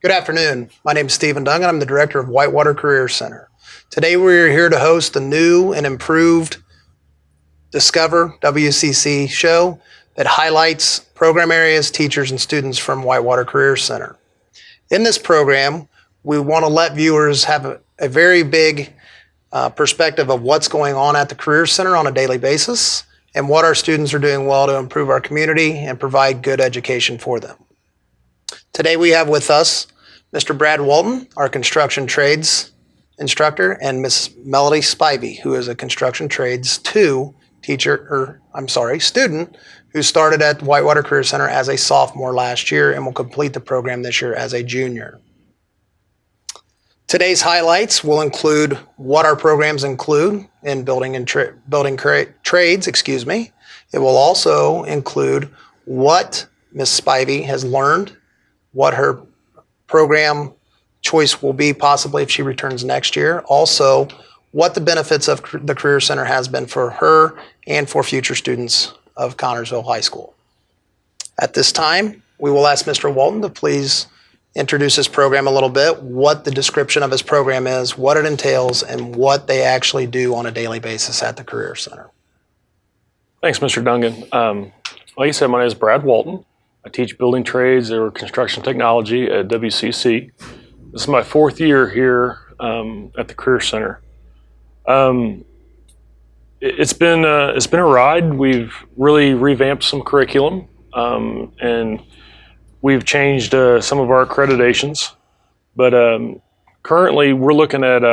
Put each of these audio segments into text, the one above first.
Good afternoon. My name is Stephen Dungan. I'm the director of Whitewater Career Center. Today we're here to host the new and improved Discover WCC show that highlights program areas, teachers, and students from Whitewater Career Center. In this program, we want to let viewers have a very big perspective of what's going on at the Career Center on a daily basis and what our students are doing well to improve our community and provide good education for them. Today we have with us Mr. Brad Walton, our construction trades instructor, and Ms. Melody Spivey, who is a construction trades 2 student who started at Whitewater Career Center as a sophomore last year and will complete the program this year as a junior. Today's highlights will include what our programs include in building trades. It will also include what Ms. Spivey has learned, what her program choice will be possibly if she returns next year. Also, what the benefits of the Career Center has been for her and for future students of Connersville High School. At this time, we will ask Mr. Walton to please introduce his program a little bit, what the description of his program is, what it entails, and what they actually do on a daily basis at the Career Center. Thanks, Mr. Dungan. Like you said, my name is Brad Walton. I teach building trades or construction technology at WCC. This is my 4th year here at the Career Center. It's been a ride. We've really revamped some curriculum, and we've changed some of our accreditations. But currently, we're looking at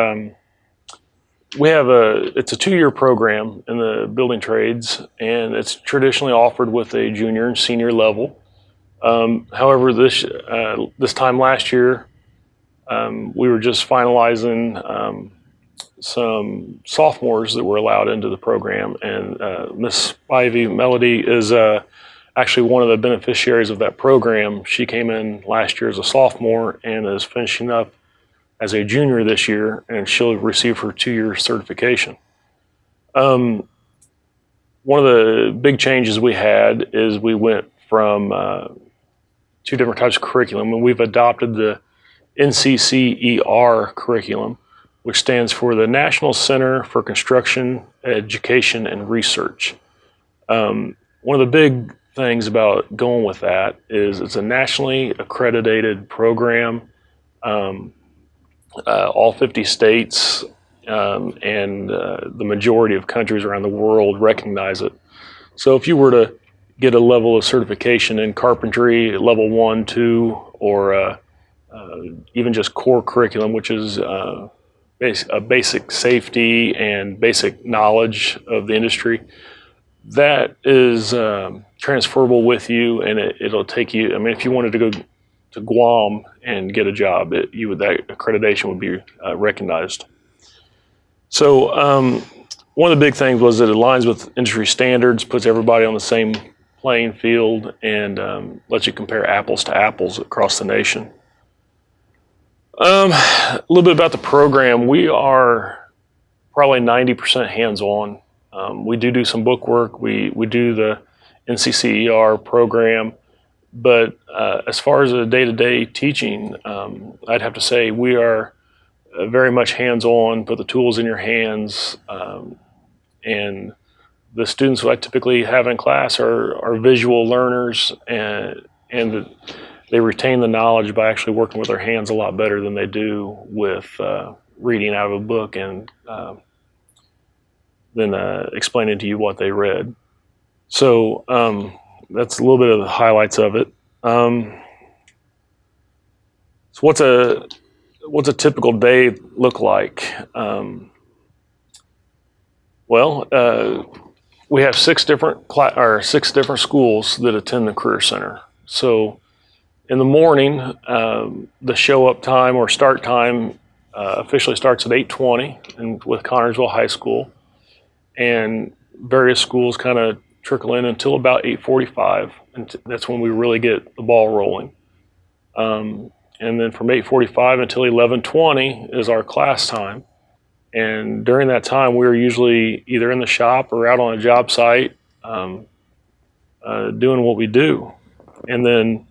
it's a 2-year program in the building trades, and it's traditionally offered with a junior and senior level. However, this time last year, we were just finalizing some sophomores that were allowed into the program, and Miss Spivey, Melody, is actually one of the beneficiaries of that program. She came in last year as a sophomore and is finishing up as a junior this year, and she'll receive her 2-year certification. One of the big changes we had is we went from 2 different types of curriculum, and we've adopted the NCCER curriculum, which stands for the National Center for Construction, Education, and Research. One of the big things about going with that is it's a nationally accredited program. All 50 states and the majority of countries around the world recognize it. So if you were to get a level of certification in carpentry, level 1, 2, or even just core curriculum, which is a basic safety and basic knowledge of the industry, that is transferable with you, and it'll take you. I mean, if you wanted to go to Guam and get a job, that accreditation would be recognized. So one of the big things was that it aligns with industry standards, puts everybody on the same playing field, and lets you compare apples to apples across the nation. A little bit about the program. We are probably 90% hands-on. We do some book work. We do the NCCER program, but as far as the day-to-day teaching, I'd have to say we are very much hands-on, put the tools in your hands, and the students who I typically have in class are visual learners, and they retain the knowledge by actually working with their hands a lot better than they do with reading out of a book and then explaining to you what they read. So that's a little bit of the highlights of it. So what's a typical day look like? We have 6 different schools that attend the Career Center. So in the morning, the show up time or start time officially starts at 8:20 and with Connersville High School, and various schools kind of trickle in until about 8:45, and that's when we really get the ball rolling. And then from 8:45 until 11:20 is our class time. And during that time, we're usually either in the shop or out on a job site doing what we do. And then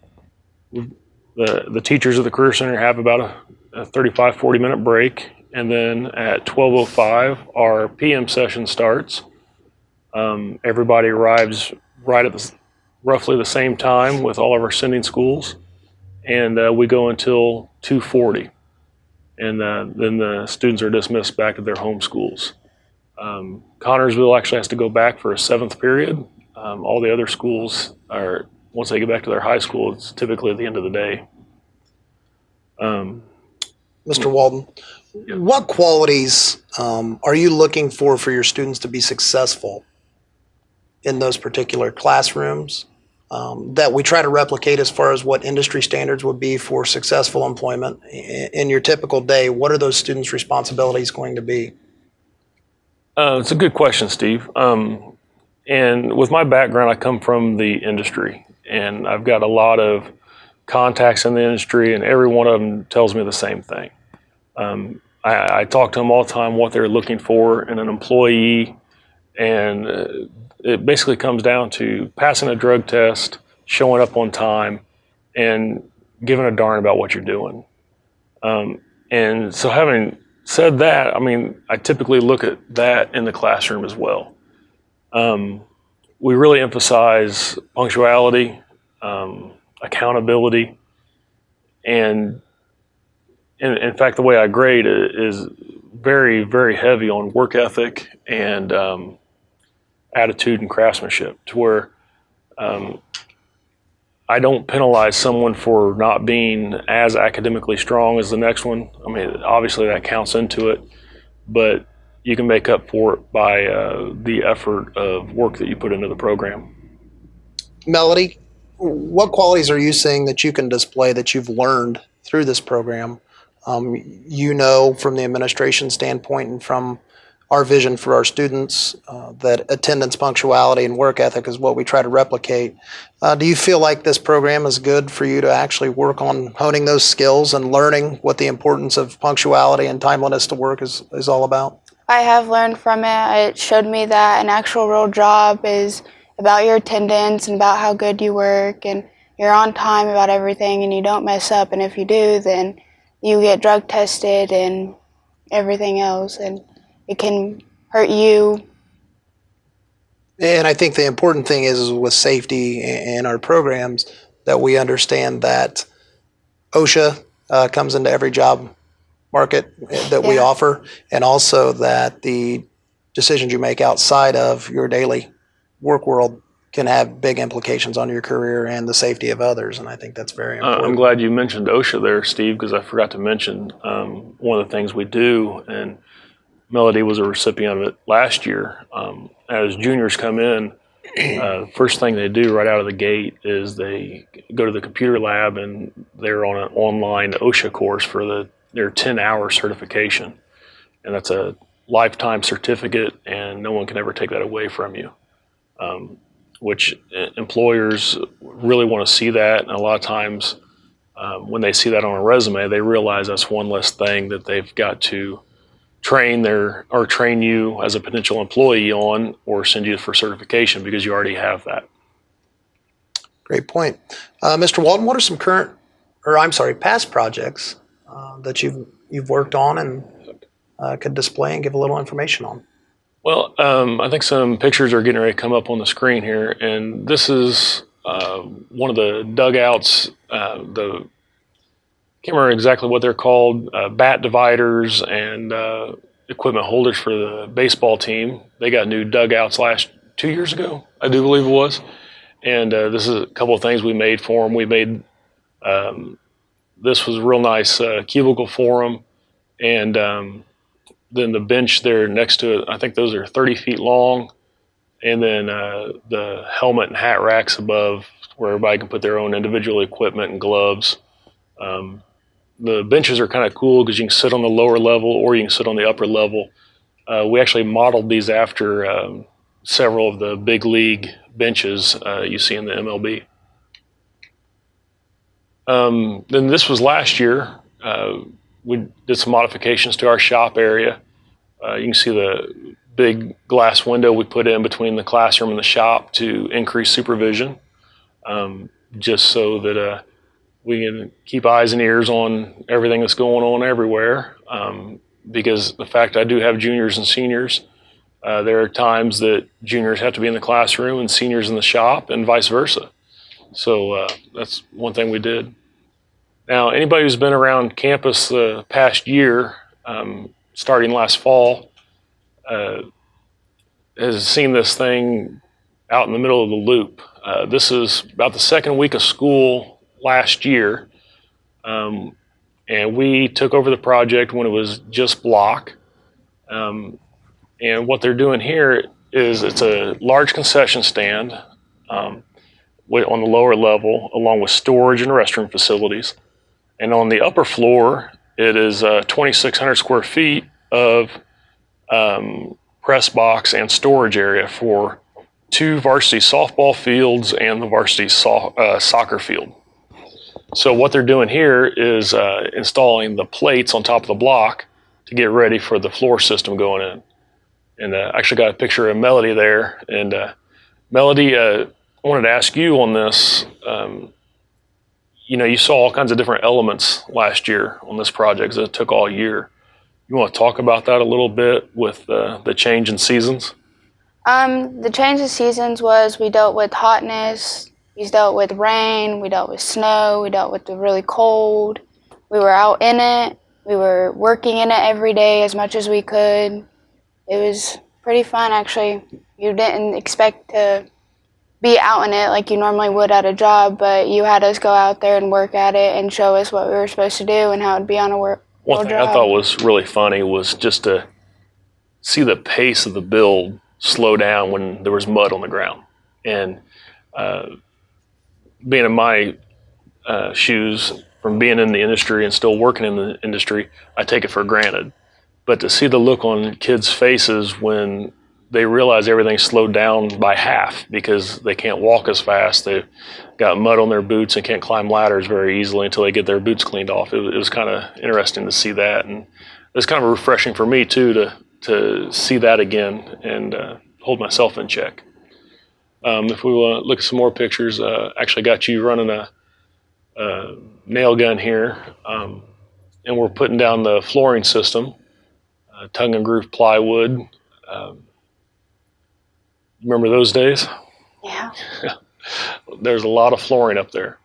The teachers of the Career Center have about a 35, 40-minute break, and then at 12:05, our PM session starts. Everybody arrives right at roughly the same time with all of our sending schools, and we go until 2:40, and then the students are dismissed back to their home schools. Connorsville actually has to go back for a 7th period. All the other schools are, once they get back to their high school, it's typically at the end of the day. Mr. Walden, what qualities are you looking for your students to be successful in those particular classrooms that we try to replicate as far as what industry standards would be for successful employment? In your typical day, what are those students' responsibilities going to be? It's a good question, Steve. And with my background, I come from the industry, and I've got a lot of contacts in the industry, and every one of them tells me the same thing. I talk to them all the time what they're looking for in an employee, and it basically comes down to passing a drug test, showing up on time, and giving a darn about what you're doing. And so having said that, I mean, I typically look at that in the classroom as well. We really emphasize punctuality, accountability, and in fact, the way I grade is very, very heavy on work ethic and attitude and craftsmanship, to where I don't penalize someone for not being as academically strong as the next one. I mean, obviously that counts into it, but you can make up for it by the effort of work that you put into the program. Melody, what qualities are you seeing that you can display that you've learned through this program? You know, from the administration standpoint and from our vision for our students, that attendance, punctuality, and work ethic is what we try to replicate. Do you feel like this program is good for you to actually work on honing those skills and learning what the importance of punctuality and timeliness to work is all about? I have learned from it. It showed me that an actual real job is about your attendance and about how good you work, and you're on time about everything and you don't mess up, and if you do, then you get drug tested and everything else, and it can hurt you. And I think the important thing is with safety in our programs that we understand that OSHA comes into every job market that we offer, and also that the decisions you make outside of your daily work world can have big implications on your career and the safety of others, and I think that's very important. I'm glad you mentioned OSHA there, Steve, because I forgot to mention one of the things we do, and Melody was a recipient of it last year. As juniors come in, first thing they do right out of the gate is they go to the computer lab, and they're on an online OSHA course for their 10-hour certification, and that's a lifetime certificate, and no one can ever take that away from you. Which employers really want to see that, and a lot of times when they see that on a resume, they realize that's one less thing that they've got to train you as a potential employee on, or send you for certification, because you already have that. Great point. Mr. Walden, what are some past projects that you've worked on and could display and give a little information on? Well, I think some pictures are getting ready to come up on the screen here, and this is one of the dugouts. Can't remember exactly what they're called, bat dividers and equipment holders for the baseball team. They got new dugouts 2 years ago, I do believe it was. And this is a couple of things we made for them. We made, this was a real nice cubicle for them. And then the bench there next to it, I think those are 30 feet long. And then the helmet and hat racks above, where everybody can put their own individual equipment and gloves. The benches are kind of cool because you can sit on the lower level or you can sit on the upper level. We actually modeled these after several of the big league benches you see in the MLB. Then this was last year. We did some modifications to our shop area. You can see the big glass window we put in between the classroom and the shop to increase supervision, just so that we can keep eyes and ears on everything that's going on everywhere. Because the fact I do have juniors and seniors, there are times that juniors have to be in the classroom and seniors in the shop and vice versa. So that's one thing we did. Now, anybody who's been around campus the past year, starting last fall, has seen this thing out in the middle of the loop. This is about the second week of school last year, and we took over the project when it was just block. And what they're doing here is it's a large concession stand on the lower level, along with storage and restroom facilities. And on the upper floor, it is 2,600 square feet of press box and storage area for 2 varsity softball fields and the varsity soccer field. So what they're doing here is installing the plates on top of the block to get ready for the floor system going in. And I actually got a picture of Melody there. And Melody, I wanted to ask you on this. You saw all kinds of different elements last year on this project, so it took all year. You want to talk about that a little bit with the change in seasons? The change in seasons was we dealt with hotness, we dealt with rain, we dealt with snow, we dealt with the really cold. We were out in it. We were working in it every day as much as we could. It was pretty fun, actually. You didn't expect to be out in it like you normally would at a job, but you had us go out there and work at it and show us what we were supposed to do and how it'd be on a work. One thing I thought was really funny was just to see the pace of the build slow down when there was mud on the ground. And being in my shoes, from being in the industry and still working in the industry, I take it for granted. But to see the look on kids' faces when they realize everything's slowed down by half because they can't walk as fast, they've got mud on their boots and can't climb ladders very easily until they get their boots cleaned off. It was kind of interesting to see that, and it was kind of refreshing for me too to see that again and hold myself in check. If we want to look at some more pictures, actually got you running a nail gun here, and we're putting down the flooring system, tongue and groove plywood. Remember those days? Yeah. There's a lot of flooring up there.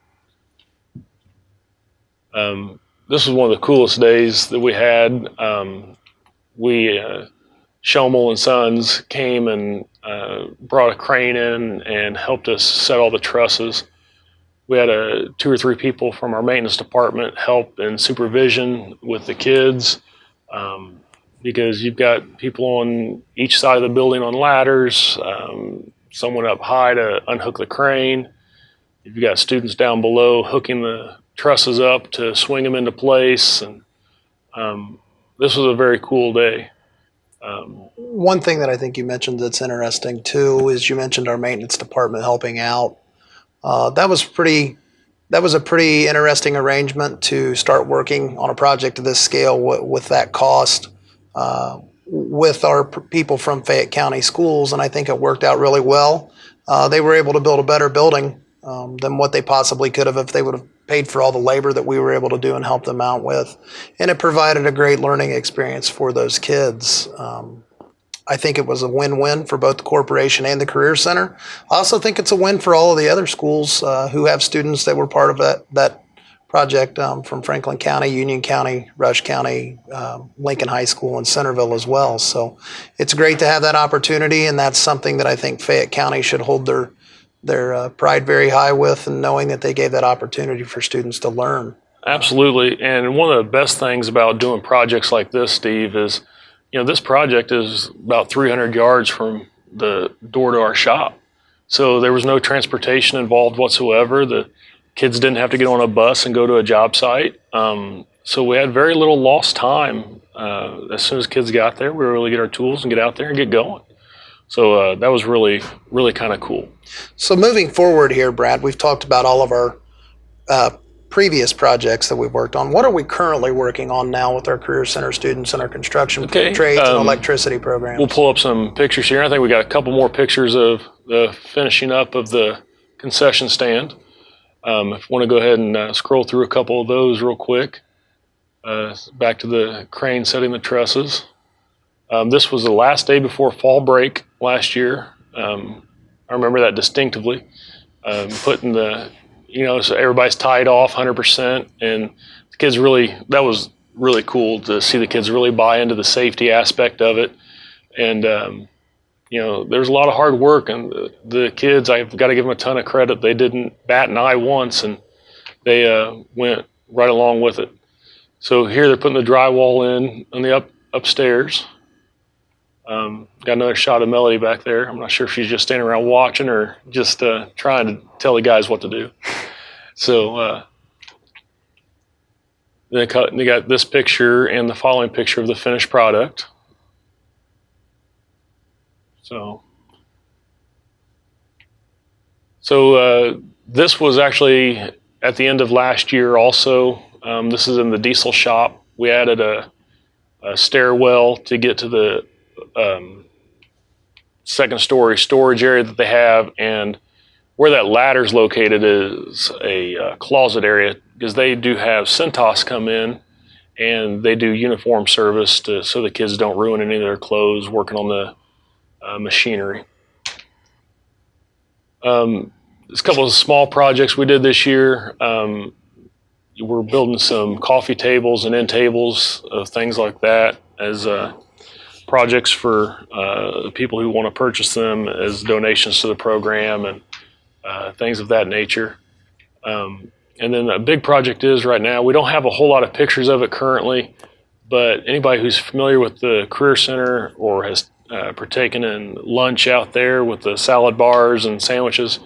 This was one of the coolest days that we had. Schomel and Sons came and brought a crane in and helped us set all the trusses. We had 2 or 3 people from our maintenance department help in supervision with the kids. Because you've got people on each side of the building on ladders, someone up high to unhook the crane. You've got students down below hooking the trusses up to swing them into place. And this was a very cool day. One thing that I think you mentioned that's interesting too is you mentioned our maintenance department helping out. That was a pretty interesting arrangement to start working on a project of this scale with that cost. With our people from Fayette County Schools, and I think it worked out really well. They were able to build a better building than what they possibly could have if they would have paid for all the labor that we were able to do and help them out with. And it provided a great learning experience for those kids. I think it was a win-win for both the corporation and the Career Center. I also think it's a win for all of the other schools who have students that were part of that project from Franklin County, Union County, Rush County, Lincoln High School, and Centerville as well. So it's great to have that opportunity, and that's something that I think Fayette County should hold their pride very high with, and knowing that they gave that opportunity for students to learn. Absolutely. And one of the best things about doing projects like this, Steve, is this project is about 300 yards from the door to our shop. So there was no transportation involved whatsoever. The kids didn't have to get on a bus and go to a job site. So we had very little lost time. As soon as kids got there, we were able to get our tools and get out there and get going. So that was really, really kind of cool. So moving forward here, Brad, we've talked about all of our previous projects that we've worked on. What are we currently working on now with our Career Center students and our construction trades and electricity programs? We'll pull up some pictures here. I think we got a couple more pictures of the finishing up of the concession stand. If you want to go ahead and scroll through a couple of those real quick. Back to the crane setting the trusses. This was the last day before fall break last year. I remember that distinctively. Putting so everybody's tied off 100%, and the kids that was really cool to see the kids really buy into the safety aspect of it. And, there's a lot of hard work, and the kids, I've got to give them a ton of credit. They didn't bat an eye once, and they went right along with it. So here they're putting the drywall in on the upstairs. Got another shot of Melody back there. I'm not sure if she's just standing around watching or just trying to tell the guys what to do. So they got this picture and the following picture of the finished product. So this was actually at the end of last year also. This is in the diesel shop. We added a stairwell to get to the second story storage area that they have, and where that ladder is located is a closet area, because they do have Centos come in and they do uniform service so the kids don't ruin any of their clothes working on the machinery. There's a couple of small projects we did this year. We're building some coffee tables and end tables, things like that, as projects for people who want to purchase them as donations to the program, and things of that nature. And then a big project is right now, we don't have a whole lot of pictures of it currently, but anybody who's familiar with the Career Center or has partaken in lunch out there with the salad bars and sandwiches,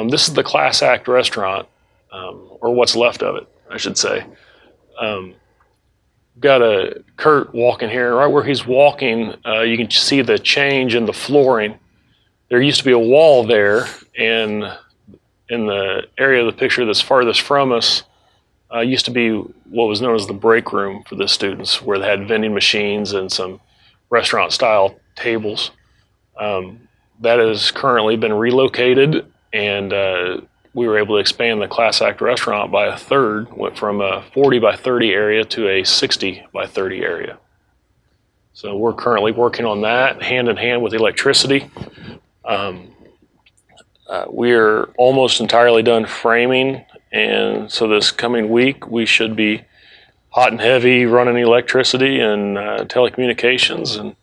this is the Class Act restaurant, or what's left of it, I should say. Got a Kurt walking here. Right where he's walking, you can see the change in the flooring. There used to be a wall there, and in the area of the picture that's farthest from us, used to be what was known as the break room for the students, where they had vending machines and some restaurant-style tables. That has currently been relocated, and we were able to expand the Class Act restaurant by a third, went from a 40 by 30 area to a 60 by 30 area. So we're currently working on that hand in hand with electricity. We're almost entirely done framing, and so this coming week we should be hot and heavy running electricity and telecommunications and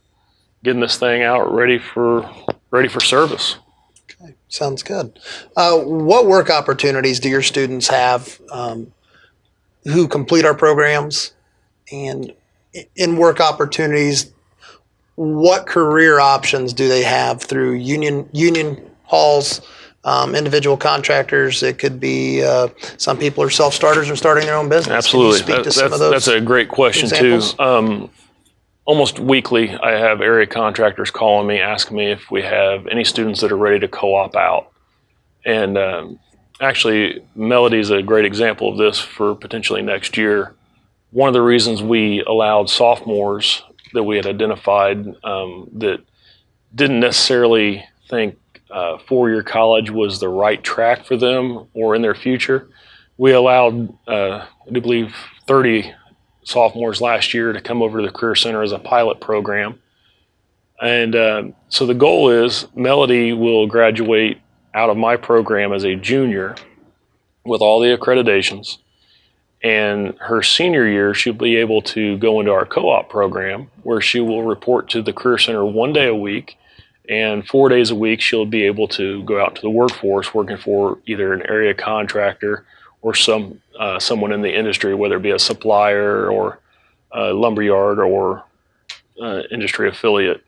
getting this thing out ready for service. Okay, sounds good. What work opportunities do your students have who complete our programs? And in work opportunities, what career options do they have through union halls, individual contractors? It could be some people are self-starters and starting their own business. Absolutely. Can you speak to some of those? That's a great question examples? Too. Almost weekly, I have area contractors calling me, asking me if we have any students that are ready to co-op out. And actually, Melody is a great example of this for potentially next year. One of the reasons we allowed sophomores that we had identified that didn't necessarily think four-year college was the right track for them or in their future, we allowed, I do believe, 30 sophomores last year to come over to the Career Center as a pilot program. And so the goal is Melody will graduate out of my program as a junior with all the accreditations. And her senior year, she'll be able to go into our co-op program, where she will report to the Career Center 1 day a week, and 4 days a week she'll be able to go out to the workforce working for either an area contractor or someone in the industry, whether it be a supplier or a lumberyard or industry affiliate.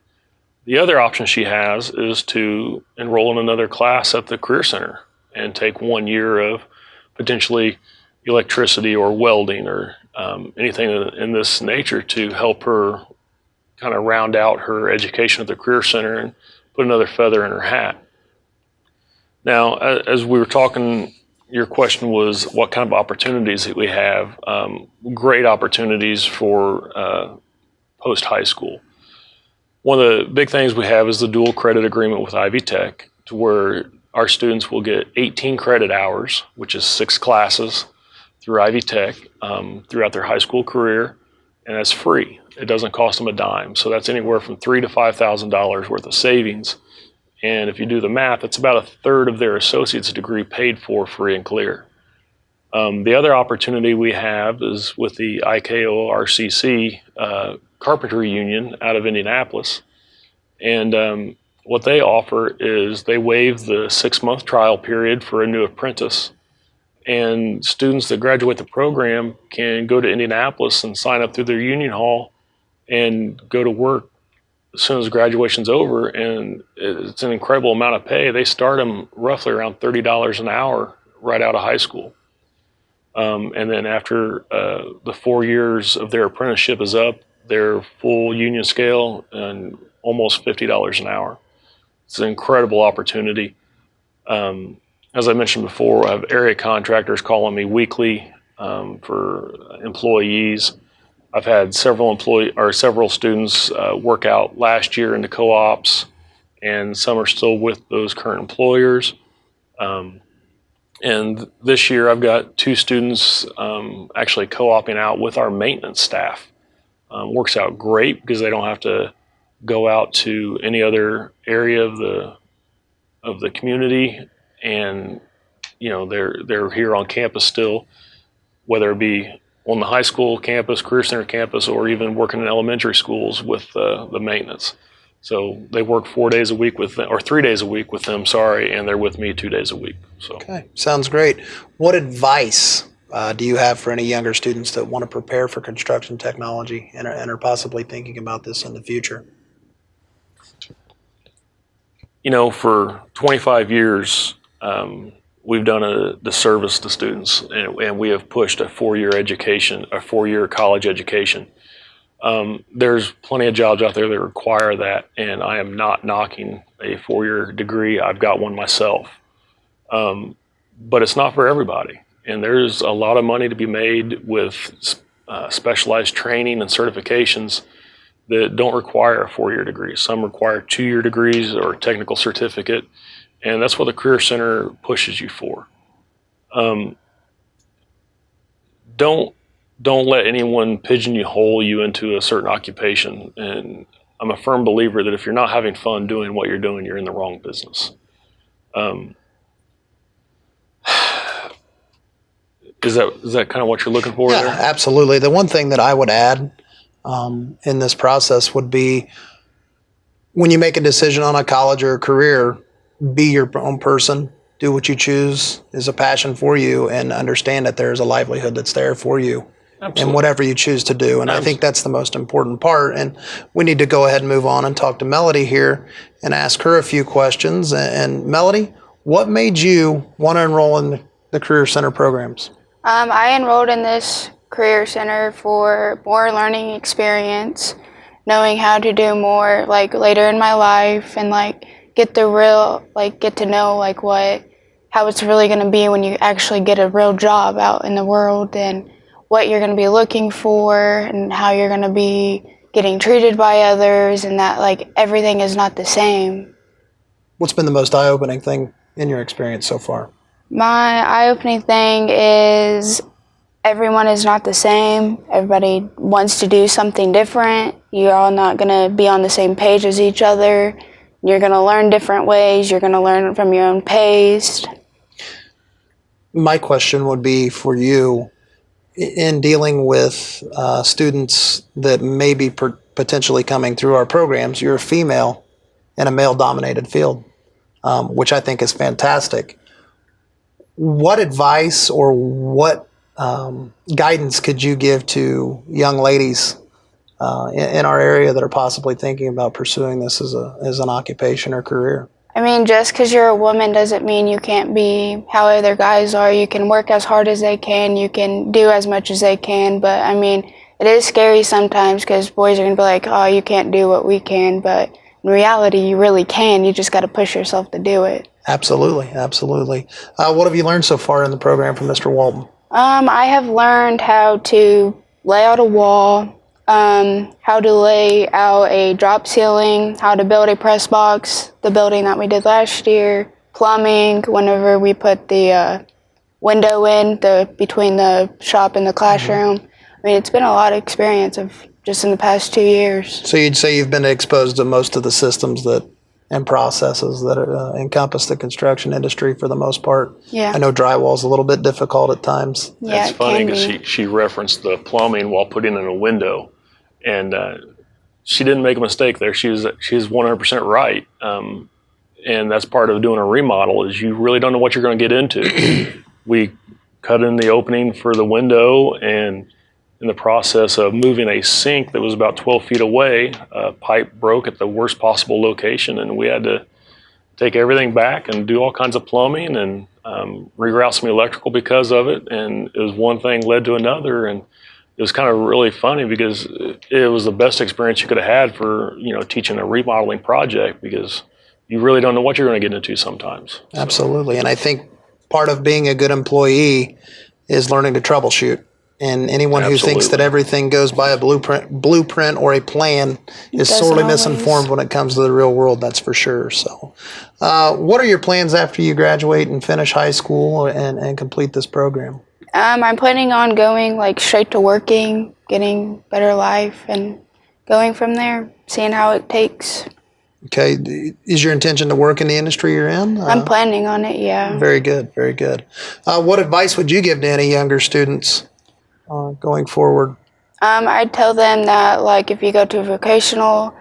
The other option she has is to enroll in another class at the Career Center and take 1 year of potentially electricity or welding or anything in this nature to help her kind of round out her education at the Career Center and put another feather in her hat. Now, as we were talking, your question was what kind of opportunities that we have. Great opportunities for post-high school. One of the big things we have is the dual credit agreement with Ivy Tech, to where our students will get 18 credit hours, which is 6 classes through Ivy Tech throughout their high school career, and that's free. It doesn't cost them a dime. So that's anywhere from $3,000 to $5,000 worth of savings. And if you do the math, it's about a third of their associate's degree paid for free and clear. The other opportunity we have is with the IKORCC Carpentry Union out of Indianapolis. And what they offer is they waive the 6-month trial period for a new apprentice. And students that graduate the program can go to Indianapolis and sign up through their union hall and go to work as soon as graduation's over. And it's an incredible amount of pay. They start them roughly around $30 an hour right out of high school. And then after the 4 years of their apprenticeship is up, they're full union scale and almost $50 an hour. It's an incredible opportunity. As I mentioned before, I have area contractors calling me weekly for employees. I've had several students work out last year in the co-ops, and some are still with those current employers. And this year I've got 2 students actually co-oping out with our maintenance staff. Works out great because they don't have to go out to any other area of the community, and they're here on campus still, whether it be on the high school campus, career center campus, or even working in elementary schools with the maintenance. So they work 4 days a week with them, or 3 days a week with them, and they're with me 2 days a week. So. Okay, sounds great. What advice do you have for any younger students that want to prepare for construction technology and are possibly thinking about this in the future? For 25 years, we've done a disservice to students, and we have pushed a 4-year education, a 4-year college education. There's plenty of jobs out there that require that, and I am not knocking a 4-year degree. I've got one myself. But it's not for everybody. And there's a lot of money to be made with specialized training and certifications that don't require a 4-year degree. Some require 2-year degrees or a technical certificate, and that's what the Career Center pushes you for. Don't let anyone pigeonhole you into a certain occupation. And I'm a firm believer that if you're not having fun doing what you're doing, you're in the wrong business. Is that kind of what you're looking for? Yeah, there? Absolutely. The one thing that I would add in this process would be, when you make a decision on a college or a career, be your own person. Do what you choose is a passion for you, and understand that there's a livelihood that's there for you. Absolutely. And whatever you choose to do. And I think that's the most important part. And we need to go ahead and move on and talk to Melody here and ask her a few questions. And Melody, what made you want to enroll in the Career Center programs? I enrolled in this Career Center for more learning experience, knowing how to do more later in my life, and get to know how it's really going to be when you actually get a real job out in the world, and what you're going to be looking for, and how you're going to be getting treated by others, and that everything is not the same. What's been the most eye-opening thing in your experience so far? My eye-opening thing is everyone is not the same. Everybody wants to do something different. You're all not going to be on the same page as each other. You're going to learn different ways. You're going to learn from your own pace. My question would be for you, in dealing with students that may be potentially coming through our programs. You're a female in a male-dominated field, which I think is fantastic. What advice or what guidance could you give to young ladies in our area that are possibly thinking about pursuing this as an occupation or career? I mean, just because you're a woman doesn't mean you can't be how other guys are. You can work as hard as they can. You can do as much as they can. But, I mean, it is scary sometimes because boys are going to be like, oh, you can't do what we can. But in reality, you really can. You just got to push yourself to do it. Absolutely, absolutely. What have you learned so far in the program from Mr. Walton? I have learned how to lay out a wall, how to lay out a drop ceiling, how to build a press box, the building that we did last year, plumbing, whenever we put the window in between the shop and the classroom. I mean, it's been a lot of experience of just in the past 2 years. So you'd say you've been exposed to most of the systems and processes that encompass the construction industry for the most part. Yeah. I know drywall is a little bit difficult at times. Yeah, It's funny because she referenced the plumbing while putting in a window, and she didn't make a mistake there. She was 100% right, and that's part of doing a remodel is you really don't know what you're going to get into. We cut in the opening for the window, and in the process of moving a sink that was about 12 feet away, a pipe broke at the worst possible location, and we had to take everything back and do all kinds of plumbing and reroute some electrical because of it. And it was one thing led to another, and it was kind of really funny because it was the best experience you could have had for teaching a remodeling project, because you really don't know what you're going to get into sometimes. Absolutely, and I think part of being a good employee is learning to troubleshoot. And anyone who thinks that everything goes by a blueprint or a plan is sorely misinformed when it comes to the real world, that's for sure. So what are your plans after you graduate and finish high school and complete this program? I'm planning on going straight to working, getting better life, and going from there, seeing how it takes. Okay. Is your intention to work in the industry you're in? I'm planning on it, yeah. Very good, very good. What advice would you give to any younger students going forward? I'd tell them that if you go to vocational,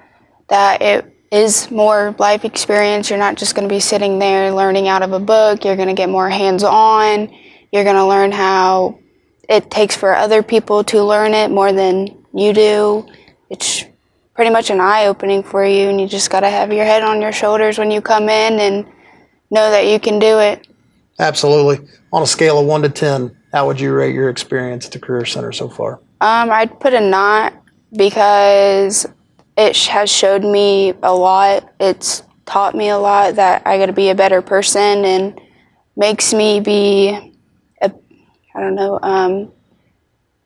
that it is more life experience. You're not just going to be sitting there learning out of a book. You're going to get more hands-on. You're going to learn how it takes for other people to learn it more than you do. It's pretty much an eye-opening for you, and you just got to have your head on your shoulders when you come in and know that you can do it. Absolutely. On a scale of 1 to 10, how would you rate your experience at the Career Center so far? I'd put a 9 because it has showed me a lot. It's taught me a lot that I got to be a better person, and makes me be,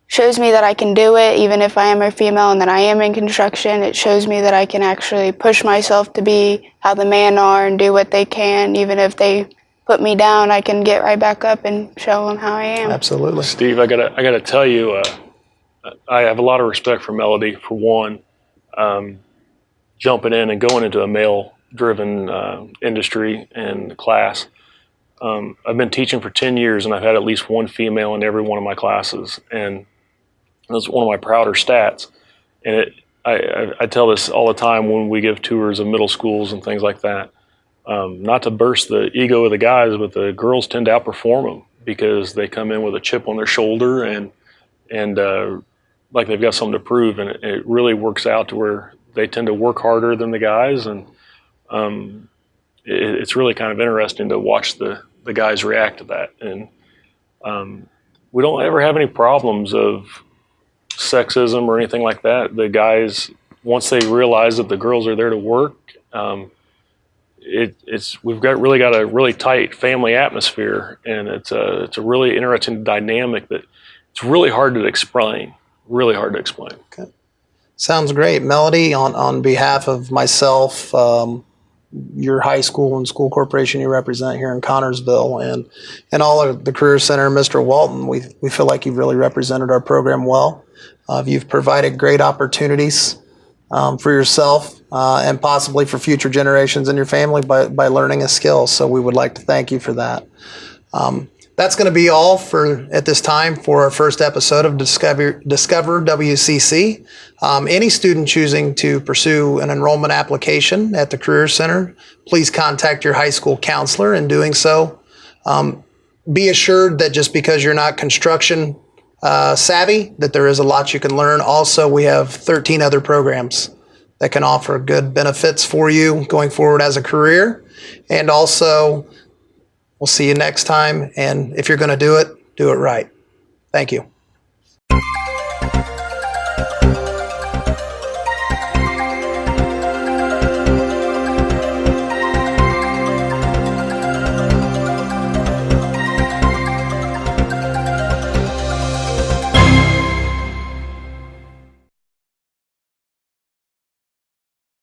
shows me that I can do it even if I am a female and that I am in construction. It shows me that I can actually push myself to be how the men are and do what they can. Even if they put me down, I can get right back up and show them how I am. Absolutely. Steve, I gotta tell you, I have a lot of respect for Melody, for one, jumping in and going into a male-driven industry and class. I've been teaching for 10 years, and I've had at least one female in every one of my classes, and that's one of my prouder stats. And I tell this all the time when we give tours of middle schools and things like that. Not to burst the ego of the guys, but the girls tend to outperform them because they come in with a chip on their shoulder and like they've got something to prove, and it really works out to where they tend to work harder than the guys, and it's really kind of interesting to watch the guys react to that. And we don't ever have any problems of sexism or anything like that. The guys, once they realize that the girls are there to work, we've got a really tight family atmosphere, and it's a really interesting dynamic that it's really hard to explain. Really hard to explain. Okay. Sounds great. Melody, on behalf of myself, your high school and school corporation you represent here in Connorsville, and all of the Career Center, Mr. Walton, we feel like you've really represented our program well. You've provided great opportunities for yourself and possibly for future generations in your family by learning a skill. So we would like to thank you for that. That's going to be all at this time for our first episode of Discover WCC. Any student choosing to pursue an enrollment application at the Career Center, please contact your high school counselor. In doing so, be assured that just because you're not construction savvy, that there is a lot you can learn. Also, we have 13 other programs that can offer good benefits for you going forward as a career. And also, we'll see you next time. And if you're going to do it right. Thank you.